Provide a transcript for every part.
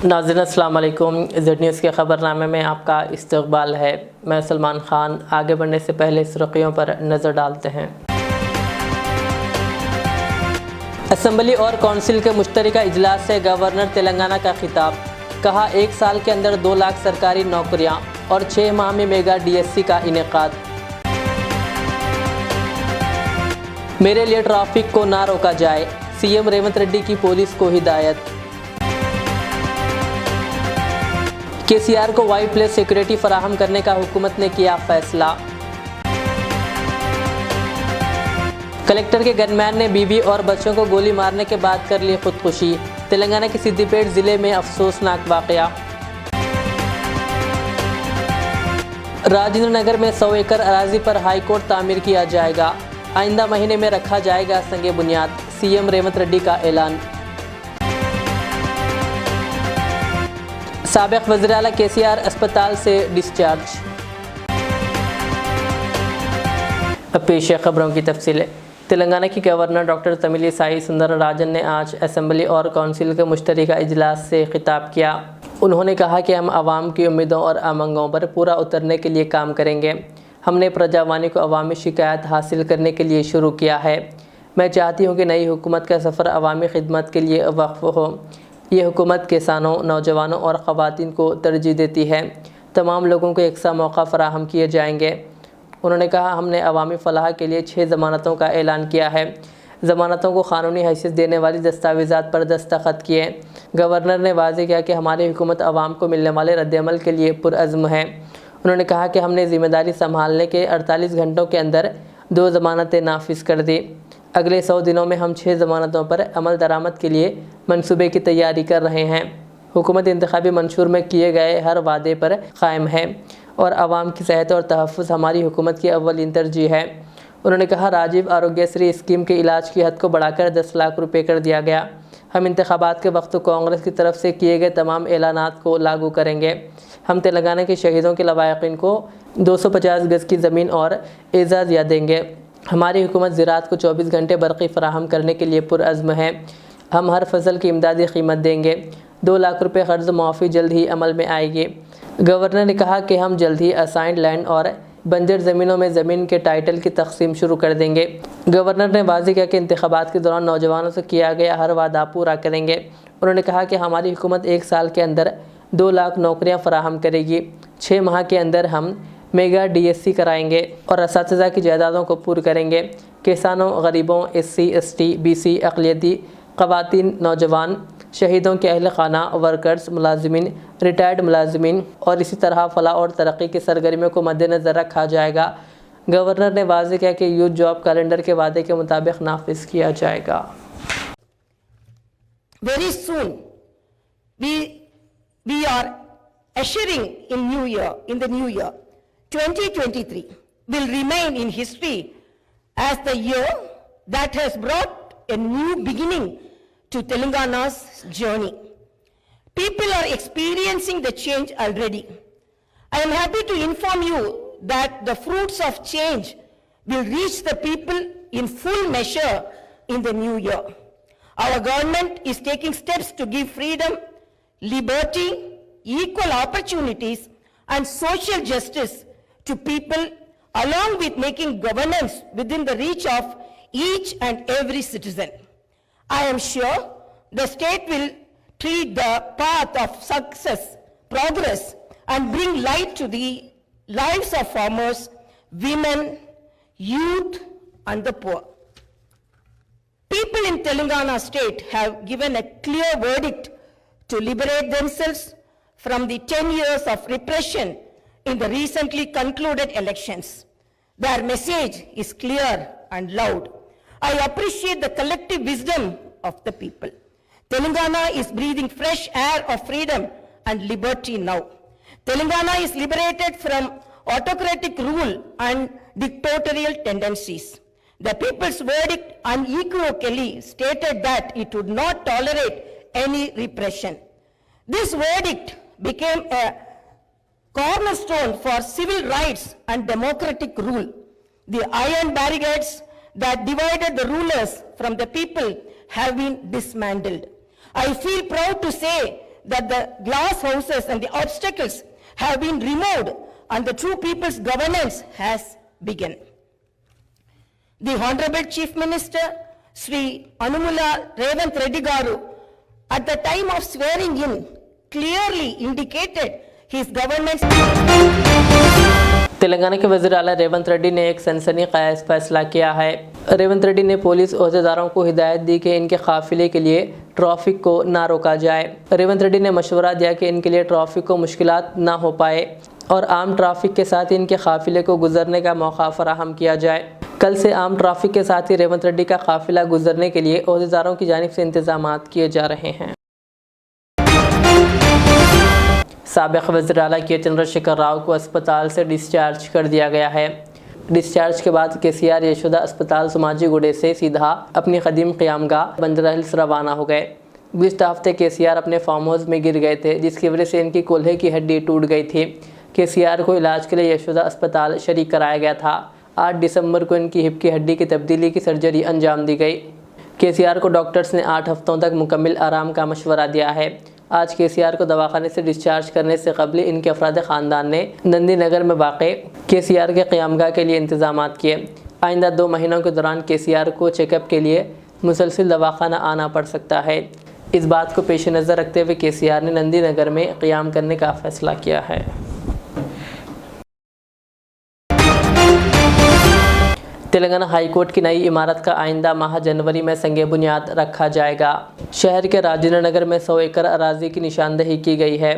नाज़रीन अस्सलाम वालेकुम। ज़ेड न्यूज़ के ख़बरनामे में आपका इस्तक़बाल है। मैं सलमान ख़ान। आगे बढ़ने से पहले सुर्ख़ियों पर नज़र डालते हैं। असम्बली और कौंसिल के मुश्तरका इजलास से गवर्नर तेलंगाना का खिताब। कहा 1 साल के अंदर 2 लाख सरकारी नौकरियां और 6 माह में मेगा DSC का इनेकाद। मेरे लिए ट्रैफिक को ना रोका जाए, CM रेवंत रेड्डी की पुलिस को हिदायत। KCR को वाई प्लेस सिक्योरिटी फराहम करने का हुकूमत ने किया फैसला। कलेक्टर के गनमैन ने बीवी और बच्चों को गोली मारने के बाद कर ली खुदकुशी। तेलंगाना के सिद्दीपेट जिले में अफसोसनाक वाकया। राजेंद्र नगर में 100 एकड़ अराजी पर हाईकोर्ट तामीर किया जाएगा। आइंदा महीने में रखा जाएगा संगे बुनियाद, CM रेवंत रेड्डी का ऐलान। साबिक वज़ीर आला KCR अस्पताल से डिस्चार्ज। अब पेश है खबरों की तफसीलें। तेलंगाना की गवर्नर डॉक्टर तमिलिसाई सुंदरराजन ने आज असम्बली और कौंसिल के मुश्तरका इजलास से खिताब किया। उन्होंने कहा कि हम आवाम की उम्मीदों और आमंगों पर पूरा उतरने के लिए काम करेंगे। हमने प्रजावानी को अवामी शिकायत हासिल करने के लिए शुरू किया है। मैं चाहती हूँ कि नई हुकूमत का सफ़र अवामी खिदमत के लिए वक्फ हो। ये हुकूमत किसानों, नौजवानों और ख़वातीन को तरजीह देती है। तमाम लोगों को एकसा मौका फ़राहम किए जाएंगे। उन्होंने कहा हमने अवामी फ़लाह के लिए 6 ज़मानतों का ऐलान किया है। ज़मानतों को क़ानूनी हैसियत देने वाली दस्तावेज़ात पर दस्तखत किए। गवर्नर ने वाज़ेह किया कि हमारी हुकूमत अवाम को मिलने वाले रद्द-ए-अमल के लिए पुरअज़्म है। उन्होंने कहा कि हमने ज़िम्मेदारी संभालने के 48 घंटों के अंदर 2 ज़मानतें नाफिज कर दी। अगले 100 दिनों में हम 6 ज़मानतों पर अमल दरामद के लिए मंसूबे की तैयारी कर रहे हैं। हुकूमत इंतखाबी मंशूर में किए गए हर वादे पर कायम है और आवाम की सेहत और तहफ़्फ़ुज़ हमारी हुकूमत की अव्वलीन तरजीह है। उन्होंने कहा राजीव आरोग्यश्री स्कीम के इलाज की हद को बढ़ाकर 10 लाख रुपये कर दिया गया। हम इंतखाबात के वक्त कांग्रेस की तरफ से किए गए तमाम ऐलानात को लागू करेंगे। हम तेलंगाना के शहीदों के लवाहिकीन को 250 गज़ की ज़मीन और एजाज़ या देंगे। हमारी हुकूमत ज़राअत को 24 घंटे बरक़ी फ़राहम करने के लिए पुरअज़्म है। हम हर फसल की इमदादी कीमत देंगे। 2 लाख रुपये कर्ज़ मुआफ़ी जल्द ही अमल में आएगी। गवर्नर ने कहा कि हम जल्द ही असाइंड लैंड और बंजर ज़मीनों में ज़मीन के टाइटल की तकसीम शुरू कर देंगे। गवर्नर ने वाज़ेह किया कि इंतखाबात के दौरान नौजवानों से किया गया हर वादा पूरा करेंगे। उन्होंने कहा कि हमारी हुकूमत 1 साल के अंदर 2 लाख नौकरियां फराहम करेगी। 6 माह के अंदर हम मेगा DSC कराएंगे और असातिज़ा की जायदादों को पूरी करेंगे। किसानों, गरीबों, SC, ST, BC, अक़लियती, ख़वातीन, नौजवान, शहीदों के अहल खाना, वर्कर्स, मुलाजिमीन, रिटायर्ड मुलाजिमीन और इसी तरह फलाह और तरक्की की सरगर्मियों को मद्देनज़र रखा जाएगा। गवर्नर ने वाज़ेह किया कि यूथ जॉब कैलेंडर के वादे के मुताबिक नाफिज किया जाएगा। Very soon we are ushering in the new year 2023 will remain in history as the year that has brought a new beginning to Telangana's journey. People are experiencing the change already. I am happy to inform you that the fruits of change will reach the people in full measure in the new year. Our government is taking steps to give freedom, liberty, equal opportunities, and social justice to people, along with making governance within the reach of each and every citizen. I am sure the state will treat the path of success, progress, and bring light to the lives of farmers, women, youth, and the poor. People in Telangana state have given a clear verdict to liberate themselves from the 10 years of repression in the recently concluded elections. Their message is clear and loud. I appreciate the collective wisdom of the people. Telangana is breathing fresh air of freedom and liberty now. Telangana is liberated from autocratic rule and dictatorial tendencies. The people's verdict unequivocally stated that it would not tolerate any repression. This verdict became a cornerstone for civil rights and democratic rule. The iron barricades that divided the rulers from the people have been dismantled. I feel proud to say that the glass houses and the obstacles have been removed and the true people's governance has begun. The Honorable Chief Minister, Sri Anumula Revant Reddy Garu, at the time of swearing in, clearly indicated his government's. Telangana के वज़ीर आला रेवंत रेड्डी ने एक सनसनीखेज फैसला किया है। रेवंत रेड्डी ने पुलिस ओहदेदारों को हिदायत दी कि इनके काफिले के लिए ट्रैफिक को ना रोका जाए। रेवंत रेड्डी ने मशवरा दिया कि इनके लिए ट्रैफिक को मुश्किलात ना हो पाए और आम ट्रैफिक के साथ इनके काफिले को गुजरने का मौका फराहम किया जाए। कल से आम ट्रैफिक के साथ ही रेवंत रेड्डी का काफिला गुजरने के लिए ओहदेदारों की जानिब से इंतजाम किए जा रहे हैं। साबिक़ वज़ीर आला के चंद्रशेखर राव को अस्पताल से डिस्चार्ज कर दिया गया है। डिस्चार्ज के बाद केसीआर यशोदा अस्पताल सोमाजीगुड़े से सीधा अपनी कदीम क़यामगाह बंजारा हिल्स रवाना हो गए। गुज़िश्ता हफ्ते केसीआर अपने फार्म हाउस में गिर गए थे, जिसकी वजह से इनकी कूल्हे की हड्डी टूट गई थी। केसीआर को इलाज के लिए यशोदा अस्पताल शरीक कराया गया था। 8 दिसंबर को इनकी हिप की हड्डी की तब्दीली की सर्जरी अंजाम दी गई। केसीआर को डॉक्टर्स ने 8 हफ्तों तक मुकम्मल आराम का मशवरा दिया है। आज केसीआर को दवाखाने से डिस्चार्ज करने से कबल इनके अफराद ख़ानदान ने नंदी नगर में वाक़े केसीआर के क़यामगाह के लिए इंतजाम किए। आइंदा 2 महीनों के दौरान केसीआर को चेकअप के लिए मुसलसल दवाखाना आना पड़ सकता है। इस बात को पेश नज़र रखते हुए केसीआर ने नंदी नगर में क़याम करने का फ़ैसला किया है। तेलंगाना हाई कोर्ट की नई इमारत का आइंदा माह जनवरी में संगे बुनियाद रखा जाएगा। शहर के राजेंद्र नगर में 100 एकड़ अराजी की निशानदही की गई है,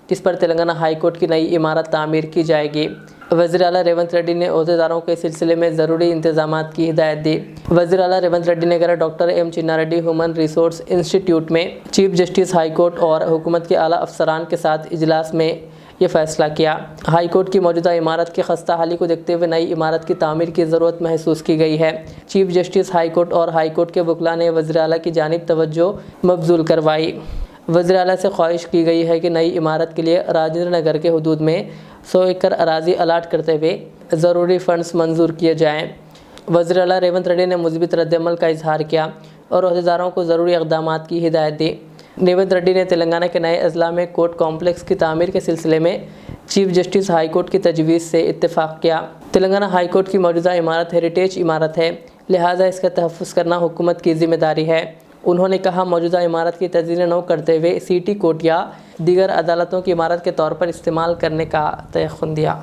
जिस पर तेलंगाना हाई कोर्ट की नई इमारत तामीर की जाएगी। वज़ीर आला रेवंत रेड्डी ने ओहदेदारों को इस सिलसिले में ज़रूरी इंतजामात की हिदायत दी। वज़ीर आला रेवंत रेड्डी ने doctor M Chinnareddy human resource institute में चीफ जस्टिस हाई कोर्ट और हुकूमत के आला अफसरान के साथ इजलास में ये फ़ैसला किया। हाई कोर्ट की मौजूदा इमारत की खस्ता हाली को देखते हुए नई इमारत की तामीर की ज़रूरत महसूस की गई है। चीफ जस्टिस हाई कोर्ट और हाई कोर्ट के वकला ने वज़ीर आला की जानिब तवज्जो मबजूल करवाई। वज़ीर आला से ख्वाहिश की गई है कि नई इमारत के लिए राजेंद्र नगर के हदूद में 100 एकड़ अराजी अलाट करते हुए ज़रूरी फ़ंड्स मंजूर किए जाएँ। वज़ीर आला रेवंत रेड्डी ने मुस्बित रद्दअमल का इजहार किया और ओहदेदारों को ज़रूरी इक़दामात की हिदायत दी। रेवंत रेड्डी ने तेलंगाना के नए अजला में कोर्ट कॉम्प्लेक्स की तामीर के सिलसिले में चीफ जस्टिस हाई कोर्ट की तजवीज़ से इत्तेफाक किया। तेलंगाना हाई कोर्ट की मौजूदा इमारत हेरिटेज इमारत है, लिहाजा इसका तहफ़्फ़ुज़ करना हुकूमत की ज़िम्मेदारी है। उन्होंने कहा, मौजूदा इमारत की तज़ीन नौ करते हुए सिटी कोर्ट या दीगर अदालतों की इमारत के तौर पर इस्तेमाल करने का तयख़ुन दिया।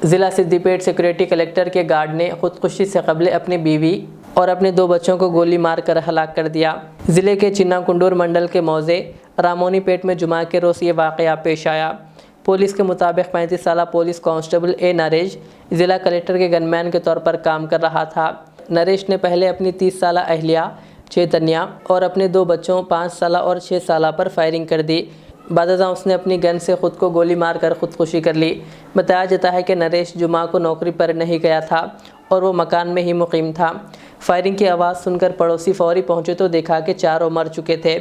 ज़िला सिद्दीपेट सिक्योरिटी कलेक्टर के गार्ड ने ख़ुदकुशी से कबल अपनी बीवी और अपने 2 बच्चों को गोली मार कर हलाक कर दिया। ज़िले के चिन्नाकुंडूर मंडल के मौज़े रामोनीपेट में जुमा के रोज़ ये वाक़या पेश आया। पुलिस के मुताबिक 35 साला पुलिस कांस्टेबल ए नरेश ज़िला कलेक्टर के गनमैन के तौर पर काम कर रहा था। नरेश ने पहले अपनी 30 साला अहलिया चैतन्या और अपने 2 बच्चों 5 साला और 6 साला पर फायरिंग कर दी। बादशाह उसने अपनी गन से ख़ुद को गोली मारकर ख़ुदकुशी कर ली। बताया जाता है कि नरेश जुमा को नौकरी पर नहीं गया था और वो मकान में ही मुकीम था। फायरिंग की आवाज़ सुनकर पड़ोसी फौरी पहुंचे तो देखा कि चारों मर चुके थे।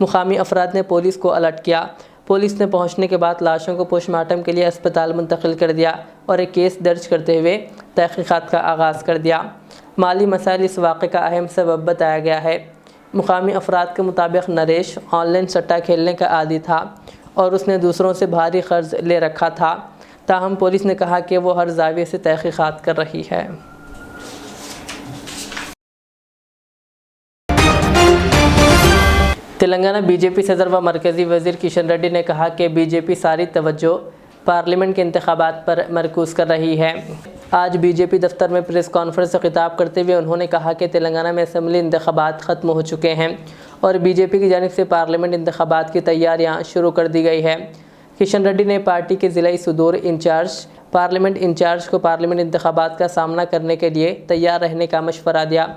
मुकामी अफराद ने पुलिस को अलर्ट किया। पुलिस ने पहुंचने के बाद लाशों को पोस्टमार्टम के लिए अस्पताल मुंतकिल कर दिया और एक केस दर्ज करते हुए तहक़ीक़ात का आगाज़ कर दिया। माली मसाइल इस वाक़े का अहम सबब बताया गया है। मुकामी अफराद के मुताबिक नरेश ऑनलाइन सट्टा खेलने का आदी था और उसने दूसरों से भारी कर्ज ले रखा था। ताहम पुलिस ने कहा कि वो हर ज़ाविये से तहक़ीक़ात कर रही है। तेलंगाना बीजेपी सदर व मरकज़ी वज़ीर किशन रेड्डी ने कहा कि बीजेपी सारी तवज्जो पार्लियामेंट के इंतखाबात पर मरकूज़ कर रही है। आज बीजेपी दफ्तर में प्रेस कॉन्फ्रेंस से खिताब करते हुए उन्होंने कहा कि तेलंगाना में असम्बली इंतखाबात ख़त्म हो चुके हैं और बीजेपी की जानिब से पार्लियामेंट इंतखाबात की तैयारियां शुरू कर दी गई है। किशन रेड्डी ने पार्टी के ज़िला सुदूर इंचार्ज पार्लियामेंट इंचार्ज को पार्लियामेंट इंतखाबात का सामना करने के लिए तैयार रहने का मशवरा दिया।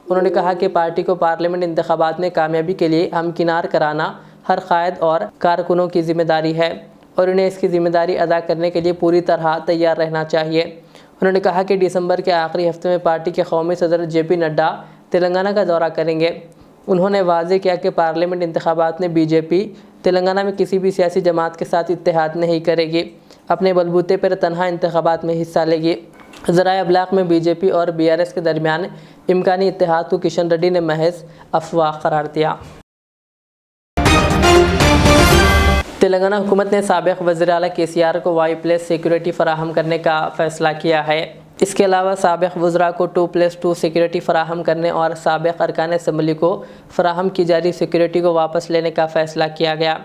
उन्होंने कहा कि पार्टी को पार्लियामेंट इंतखाबात में कामयाबी के लिए हमकिनार कराना हर कायद और कारकुनों की जिम्मेदारी है और उन्हें इसकी ज़िम्मेदारी अदा करने के लिए पूरी तरह तैयार रहना चाहिए। उन्होंने कहा कि दिसंबर के आखिरी हफ्ते में पार्टी के कौमी सदर JP नड्डा तेलंगाना का दौरा करेंगे। उन्होंने वाज़ेह किया कि पार्लियामेंट इंतखाबात में बीजेपी तेलंगाना में किसी भी सियासी जमात के साथ इत्तेहाद नहीं करेगी, अपने बलबूते पर तनहा इंतखाबात में हिस्सा लेगी। ज़राए अबलाग में बीजेपी और BRS के दरमियान इम्कानी इत्तेहाद को किशन रेड्डी ने महज अफवाह करार दिया। तेलंगाना हुकूमत ने साबिक़ वज़ीर आला KCR को Y+ सिक्योरिटी फराहम करने का फ़ैसला किया है। इसके अलावा साबिक़ वज़रा को 2+2 सिक्योरिटी फराहम करने और साबिक़ अरकान असम्बली को फराहम की जा रही सिक्योरिटी को वापस लेने का फ़ैसला किया गया।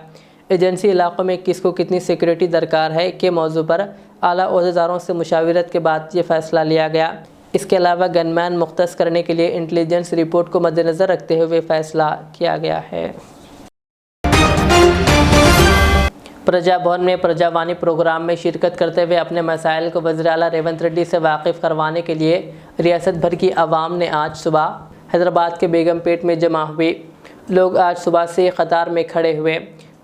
एजेंसी इलाक़ों में किसको कितनी सिक्योरिटी दरकार है के मौजू पर आला ओहदेदारों से मुशावरत के बाद ये फ़ैसला लिया गया। इसके अलावा गनमैन मुख्तस करने के लिए इंटेलिजेंस रिपोर्ट को मद्देनज़र रखते हुए फ़ैसला किया गया है। प्रजा भवन में प्रजावाणी प्रोग्राम में शिरकत करते हुए अपने मसाइल को वज़ीर आला रेवंत रेड्डी से वाकिफ़ करवाने के लिए रियासत भर की आवाम ने आज सुबह हैदराबाद के बेगमपेट में जमा हुई। लोग आज सुबह से कतार में खड़े हुए।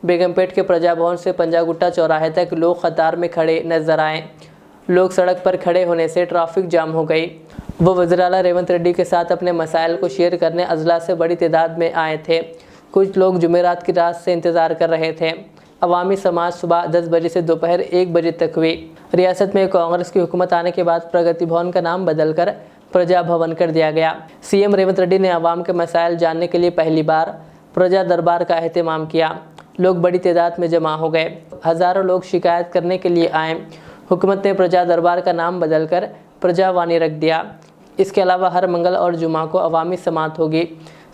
बेगमपेट के प्रजा भवन से पंजागुट्टा चौराहे तक लोग कतार में खड़े नजर आए। लोग सड़क पर खड़े होने से ट्रैफिक जाम हो गई। वो वज़ीर आला रेवंत रेड्डी के साथ अपने मसाइल को शेयर करने अजला से बड़ी तादाद में आए थे। कुछ लोग जुमेरात की रात से इंतज़ार कर रहे थे। अवामी समाज सुबह 10 बजे से दोपहर 1 बजे तक हुई। रियासत में कांग्रेस की हुकूमत आने के बाद प्रगति भवन का नाम बदलकर प्रजा भवन कर दिया गया। CM रेवंत रेड्डी ने अवाम के मसाइल जानने के लिए पहली बार प्रजा दरबार का एहतमाम किया। लोग बड़ी तादाद में जमा हो गए। हज़ारों लोग शिकायत करने के लिए आए। हुकूमत ने प्रजा दरबार का नाम बदलकर प्रजावाणी रख दिया। इसके अलावा हर मंगल और जुमा को अवामी समात होगी।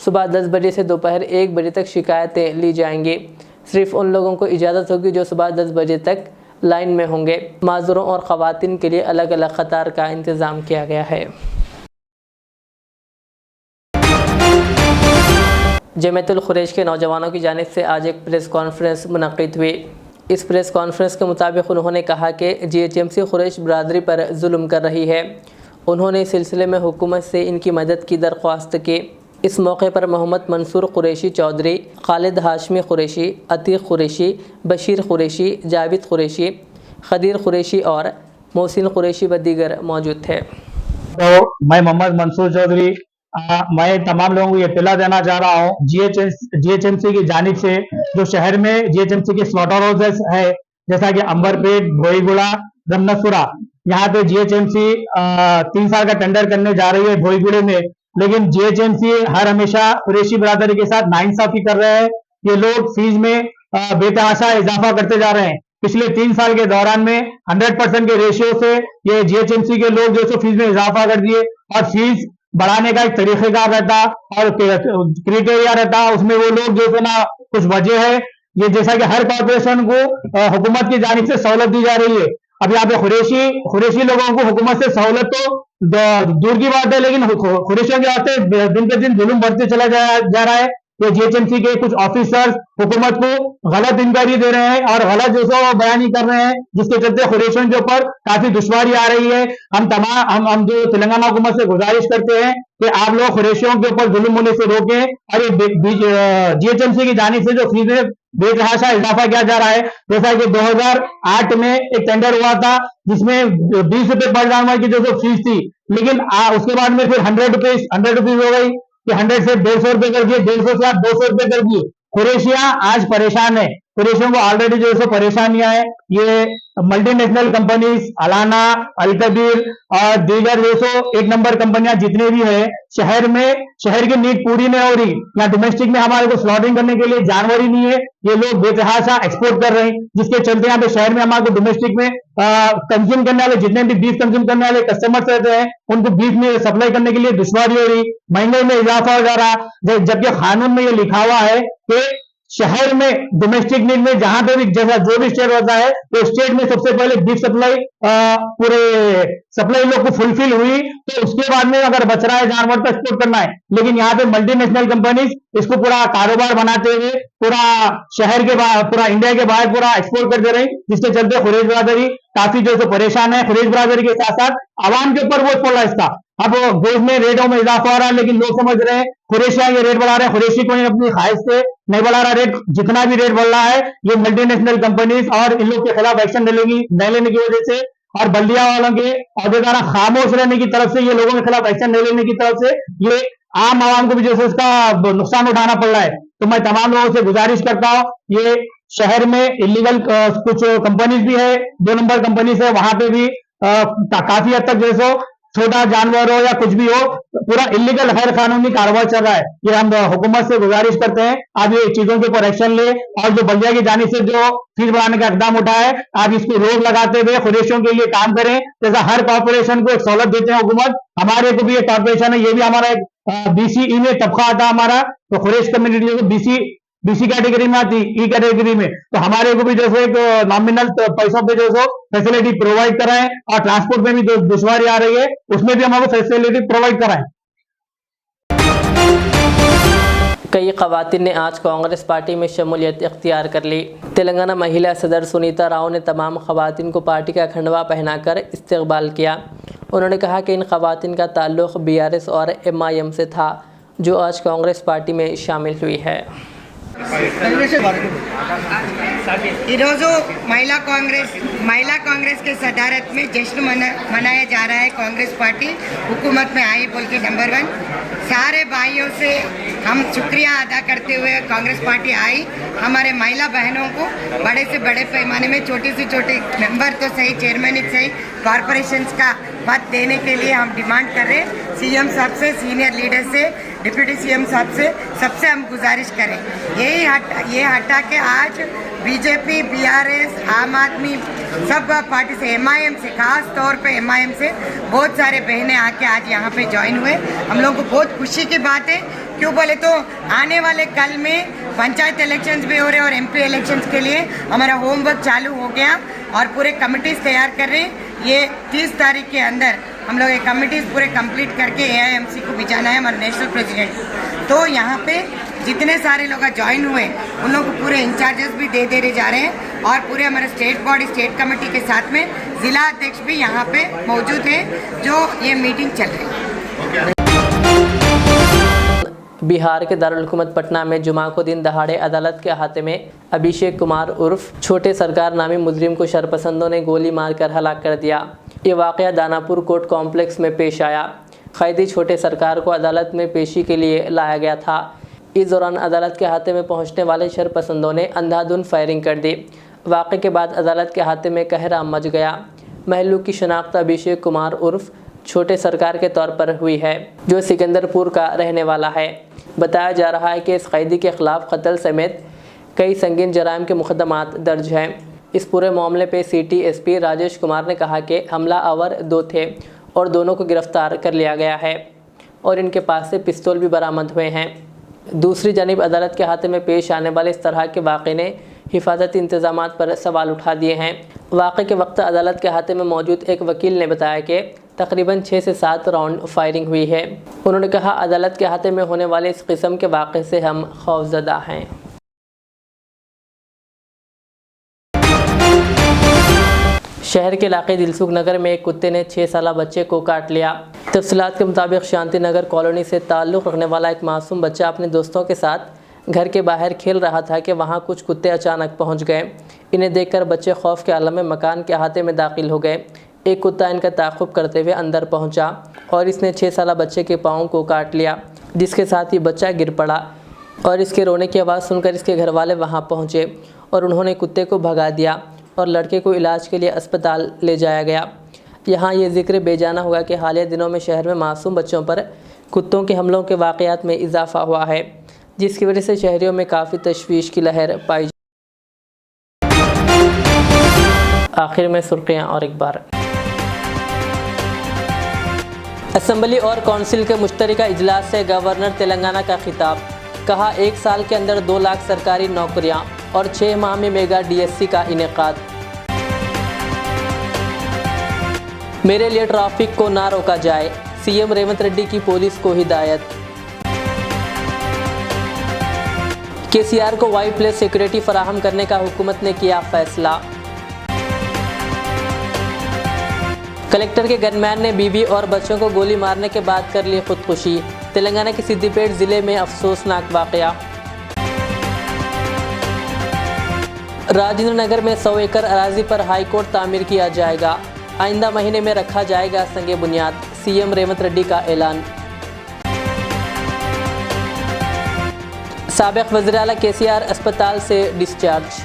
सुबह 10 बजे से दोपहर 1 बजे तक शिकायतें ली जाएंगी। सिर्फ उन लोगों को इजाज़त होगी जो सुबह 10 बजे तक लाइन में होंगे। माज़ूरों और ख़वातीन के लिए अलग अलग कतार का इंतज़ाम किया गया है। जमीयतुल खुरैश के नौजवानों की जानिब से आज एक प्रेस कॉन्फ्रेंस मुनक़्क़िद हुई। इस प्रेस कॉन्फ्रेंस के मुताबिक उन्होंने कहा कि GHMC खुरैश बरादरी पर जुल्म कर रही है। उन्होंने इस सिलसिले में हुकूमत से इनकी मदद की दरख्वास्त की। इस मौके पर मोहम्मद मंसूर कुरैशी चौधरी, खालिद हाशमी कुरैशी, अतीक कुरैशी, बशीर कुरैशी, जावेद कुरैशी, खदीर कुरैशी और मोहसिन कुरैशी व दीगर मौजूद थे। तो मैं मोहम्मद मंसूर चौधरी मैं तमाम लोगों को ये इत्तला देना चाह रहा हूँ GHMC की जानिब से जो शहर में GHMC के स्लॉटर हाउसेस है जैसा कि अंबरपेट, भोईगुड़ा, रमनपुरा, यहाँ पे GHMC 3 साल का टेंडर करने जा रही है भोईगुड़े में, लेकिन GHMC हर हमेशा कुरैशी बरादरी के साथ नाइंसाफी कर रहे हैं। ये लोग फीस में बेतहाशा इजाफा करते जा रहे हैं। पिछले 3 साल के दौरान में 100% के रेशियो से ये GHMC के लोग जो फीस में इजाफा कर दिए और फीस बढ़ाने का एक तरीकेकार रहता और क्राइटेरिया रहता, उसमें वो लोग जो है ना कुछ वजह है ये जैसा कि हर कॉर्पोरेशन को हुकूमत की जानिब से सहूलत दी जा रही है। अब यहाँ पे खुरैशी लोगों को हुकूमत से सहूलत तो दूर की बात है, लेकिन खुरैशियों के वास्ते दिन पे दिन जुल्म बढ़ते चला जा रहा है। ये GHMC के कुछ ऑफिसर्स हुकूमत को गलत इंक्वायरी दे रहे हैं और गलत जो सो बयानी कर रहे हैं, जिसके चलते खुरैशियों के ऊपर काफी दुश्वारी आ रही है। हम जो तेलंगाना हुकूमत से गुजारिश करते हैं कि आप लोग खुरैशियों के ऊपर जुल्म होने से रोकें और ये GHMC की जानिब से जो फीस में बेतहाशा इजाफा किया जा रहा है, जैसा कि 2008 में एक टेंडर हुआ था जिसमें 20 रुपए पर जानवर की जो फीस थी, लेकिन उसके बाद में फिर 100 रुपीज हो गई कि 100 से 150 रुपए कर दिए, 150 से आप 200 रुपए कर दिए। खुरैशियां आज परेशान है। खुरैशियों को ऑलरेडी जो है परेशानियां है। ये मल्टीनेशनल कंपनीज अलाना, अलकबीर और दीगर जो सो 1 नंबर कंपनियां जितने भी है शहर की नीड पूरी नहीं हो रही। यहाँ डोमेस्टिक में हमारे को स्लॉटिंग करने के लिए जानवर ही नहीं है। ये लोग बेतहाशा एक्सपोर्ट कर रहे हैं, जिसके चलते यहाँ पे शहर में हमारे को डोमेस्टिक में कंज्यूम करने वाले जितने भी बीफ कंज्यूम करने वाले कस्टमर्स रहते हैं उनको बीफ में सप्लाई करने के लिए दुश्वारी हो रही, महंगाई में इजाफा हो जा रहा। जबकि कानून में ये लिखा हुआ है कि शहर में डोमेस्टिक नीड में जहां पे भी जैसा जो भी स्टेट होता है तो स्टेट में सबसे पहले बीफ सप्लाई पूरे सप्लाई लोग को फुलफिल हुई तो उसके बाद में अगर बच रहा है जानवर तो एक्सपोर्ट करना है। लेकिन यहाँ पे मल्टीनेशनल कंपनीज इसको पूरा कारोबार बनाते हुए पूरा शहर के बाहर, पूरा इंडिया के बाहर पूरा एक्सपोर्ट कर दे रही, जिसके चलते खुरैश बरादरी काफी जो है परेशान है। खुरैश बरादरी के साथ साथ आवाम के ऊपर बोझ पड़ रहा है इसका। अब गोश्त में रेटों में इजाफा हो रहा है, लेकिन लोग समझ रहे हैं खुरैशियां ये रेट बढ़ा रहे हैं। खुरैशी कोई अपनी ख्वाहिश से नहीं बढ़ा रहा रेट, जितना भी रेट बढ़ रहा है ये मल्टीनेशनल कंपनीज और इन लोग के खिलाफ एक्शन नहीं लेने की वजह से और बल्दिया वालों के अहदेदार खामोश रहने की तरफ से, ये लोगों के खिलाफ एक्शन नहीं लेने की तरफ से ये आम आवाम को भी जो है उसका नुकसान उठाना पड़ रहा है। तो मैं तमाम लोगों से गुजारिश करता हूँ, ये शहर में इलीगल कुछ कंपनीज भी है, 2 नंबर कंपनीज है, वहां पे भी काफी हद तक जो है छोटा जानवर हो या कुछ भी हो, पूरा इलीगल गैर कानूनी कार्रवाई चल रहा है। ये हम हुकूमत से गुजारिश करते हैं आप ये चीजों के ऊपर एक्शन ले, और जो बल्दिया की जानिब से जो फीस बढ़ाने का इकदाम उठाया है, आप इसको रोक लगाते हुए खुरेशियों के लिए काम करें। जैसा हर कॉर्पोरेशन को एक सहूलत देते हैं हुकूमत, हमारे को भी एक कॉर्पोरेशन है, ये भी हमारा एक बीसीई में तबका आता है हमारा, तो खुरेश कम्युनिटी जो बीसी कैटेगरी में आती, ई कैटेगरी में, तो हमारे को भी जैसे एक नॉमिनल पैसों पे जो सो फैसिलिटी प्रोवाइड कराएं, और ट्रांसपोर्ट में भी जो दुश्वारी आ रही है उसमें भी हमको फैसिलिटी प्रोवाइड कराएं। कई खवातीन ने आज कांग्रेस पार्टी में शमूलियत इख्तियार कर ली। तेलंगाना महिला सदर सुनीता राव ने तमाम खवातीन को पार्टी का खंडवा पहनाकर इस्तकबाल किया। उन्होंने कहा कि इन खवातीन का ताल्लुक़ बीआरएस और एमआईएम से था, जो आज कांग्रेस पार्टी में शामिल हुई है। ఈరోజు महिला कांग्रेस के सदारत में जश्न मनाया जा रहा है। कांग्रेस पार्टी हुकूमत में आई बोल के नंबर 1 सारे भाइयों से हम शुक्रिया अदा करते हुए कांग्रेस पार्टी आई हमारे महिला बहनों को बड़े से बड़े पैमाने में छोटे से छोटे मेंबर तो सही, चेयरमैन सही, कॉरपोरेशंस का पद देने के लिए हम डिमांड कर रहे हैं। सीएम साहब से, सीनियर लीडर से, डिप्टी सीएम साहब से, सबसे हम गुजारिश करें ये हटा के आज बीजेपी, बीआरएस, आम आदमी सब पार्टी से, एमआईएम से, खास तौर पे एमआईएम से बहुत सारे बहनें आके आज यहाँ पे ज्वाइन हुए। हम लोगों को बहुत खुशी की बात है। क्यों बोले तो आने वाले कल में पंचायत इलेक्शंस भी हो रहे हैं और एमपी इलेक्शंस के लिए हमारा होमवर्क चालू हो गया और पूरे कमिटीज तैयार कर रहे हैं। ये 30 तारीख के अंदर हम लोग ये कमिटीज पूरे कंप्लीट करके एआईएमसी को भिजाना है हमारे नेशनल प्रेसिडेंट। तो यहाँ पे जितने सारे लोग ज्वाइन हुए उन लोगों को पूरे इंचार्जेस भी दे जा रहे हैं और पूरे हमारे स्टेट बॉडी, स्टेट कमेटी के साथ में जिला अध्यक्ष भी यहाँ पे मौजूद है जो ये मीटिंग चल रही है। बिहार के दारुल हुकूमत पटना में जुमा को दिन दहाड़े अदालत के अहाते में अभिषेक कुमार उर्फ छोटे सरकार नामी मुजरिम को शरपसंदों ने गोली मारकर हलाक कर दिया। ये वाक़या दानापुर कोर्ट कॉम्प्लेक्स में पेश आया। कैदी छोटे सरकार को अदालत में पेशी के लिए लाया गया था। इस दौरान अदालत के अहाते में पहुंचने वाले शरपसंदों ने अंधाधुंध फायरिंग कर दी। वाक़े के बाद अदालत के अहाते में कहरा मच गया। महलू की शनाख्त अभिषेक कुमार उर्फ छोटे सरकार के तौर पर हुई है, जो सिकंदरपुर का रहने वाला है। बताया जा रहा है कि इस कैदी के खिलाफ कत्ल समेत कई संगीन जराइम के मुकदमात दर्ज हैं। इस पूरे मामले पे सिटी एसपी राजेश कुमार ने कहा कि हमलावर 2 थे और दोनों को गिरफ्तार कर लिया गया है और इनके पास से पिस्तौल भी बरामद हुए हैं। दूसरी जानिब अदालत के हाथ में पेश आने वाले इस तरह के वाक़े ने हिफाजती इंतजामात पर सवाल उठा दिए हैं। वाक़े के वक्त अदालत के हाथ में मौजूद एक वकील ने बताया कि तकरीबन 6 से 7 राउंड फायरिंग हुई है। उन्होंने कहा, अदालत के हाथ में होने वाले इस किस्म के वाक़े से हम खौफजदा हैं। शहर के इलाके दिलसुख नगर में एक कुत्ते ने 6 साला बच्चे को काट लिया। तफसीलात के मुताबिक शांति नगर कॉलोनी से ताल्लुक़ रखने वाला एक मासूम बच्चा अपने दोस्तों के साथ घर के बाहर खेल रहा था कि वहां कुछ कुत्ते अचानक पहुंच गए। इन्हें देखकर बच्चे खौफ के आलम में मकान के अहाते में दाखिल हो गए। एक कुत्ता इनका ताक़ुब करते हुए अंदर पहुंचा और इसने 6 साला बच्चे के पाँव को काट लिया, जिसके साथ ही बच्चा गिर पड़ा और इसके रोने की आवाज़ सुनकर इसके घर वाले वहाँ पहुँचे और उन्होंने कुत्ते को भगा दिया और लड़के को इलाज के लिए अस्पताल ले जाया गया। यहाँ ये जिक्र बेजाना होगा कि हालिया दिनों में शहर में मासूम बच्चों पर कुत्तों के हमलों के वाक़यात में इजाफा हुआ है, जिसकी वजह से शहरियों में काफ़ी तशवीश की लहर पाई। आखिर में सुर्खियाँ और एक बार। असेंबली और काउंसिल के मुश्तरका इजलास से गवर्नर तेलंगाना का खिताब। कहा, 1 साल के अंदर 2 लाख सरकारी नौकरियां और 6 माह में मेगा डीएससी का इनेकाद। मेरे लिए ट्रैफिक को ना रोका जाए, सीएम रेवंत रेड्डी की पुलिस को हिदायत। केसीआर को वाई प्लेस सिक्योरिटी फराहम करने का हुकूमत ने किया फैसला। कलेक्टर के गनमैन ने बीवी और बच्चों को गोली मारने के बाद कर ली खुदकुशी। तेलंगाना के सिद्दीपेट जिले में अफसोसनाक वाकया। राजेंद्र नगर में 100 एकड़ अराजी पर हाईकोर्ट तामीर किया जाएगा। आइंदा महीने में रखा जाएगा संगे बुनियाद, सीएम रेवंत रेड्डी का ऐलान। साबिक वज़ीर आला केसीआर अस्पताल से डिस्चार्ज।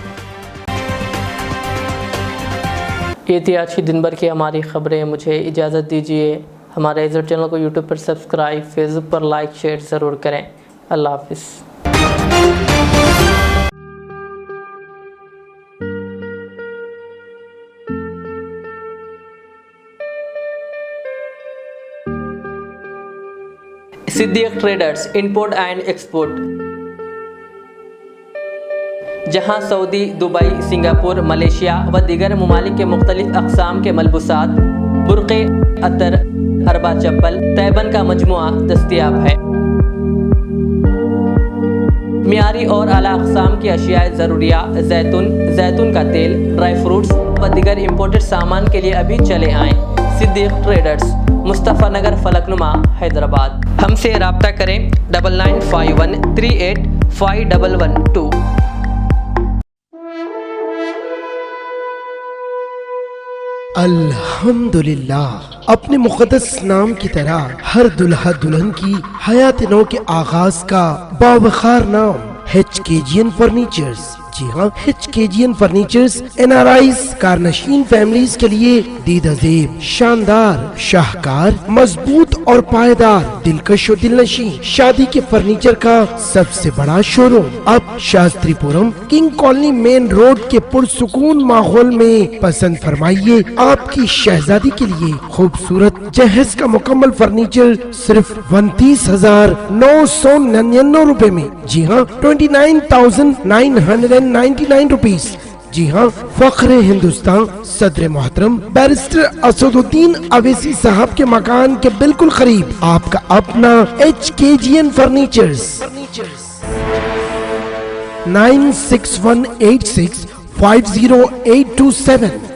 ये थी आज की दिन भर की हमारी खबरें। मुझे इजाज़त दीजिए। हमारे इस चैनल को यूट्यूब पर सब्सक्राइब, फेसबुक पर लाइक, शेयर ज़रूर करें। अल्लाह हाफिज़। Siddique traders import and export, जहां सऊदी, दुबई, सिंगापुर, मलेशिया व दीगर ममालिक के मुख्तलिफ अक़साम के मलबूसात, बुर्क़े, अतर, अरबा चप्पल, तैबन का मजमुआ दस्तयाब है। मियारी और आला अक़साम की अशियाए ज़रूरिया, जैतून का तेल, ड्राई फ्रूट्स व दीगर इम्पोर्टेड सामान के लिए अभी चले आएँ। सिद्दीक ट्रेडर्स, मुस्तफ़ा नगर, फलकनुमा, हैदराबाद। हमसे रब्ता करें 9951385112। अल्हम्दुलिल्लाह, अपने मुक़द्दस नाम की तरह हर दुल्हा दुल्हन की हयात नौ के आगाज का बावखार नाम HKGN फर्नीचर्स। जी हाँ, HKGN फर्नीचर्स NRIs कारनशीन फैमिलीज के लिए दीदाजेब, शानदार, शाहकार, मजबूत और पायदार, दिलकश और दिलनशीं शादी के फर्नीचर का सबसे बड़ा शोरूम अब Shastripuram king colony main road के पुरसुकून माहौल में। पसंद फरमाइए आपकी शहजादी के लिए खूबसूरत जहेज का मुकम्मल फर्नीचर सिर्फ 29,999 रुपए में। जी हाँ, 29,999 रुपीज। जी हाँ, फख्र हिंदुस्तान सदर मोहतरम बैरिस्टर असदुद्दीन अवैसी साहब के मकान के बिल्कुल करीब आपका अपना HKGN फर्नीचर्स। 9618650827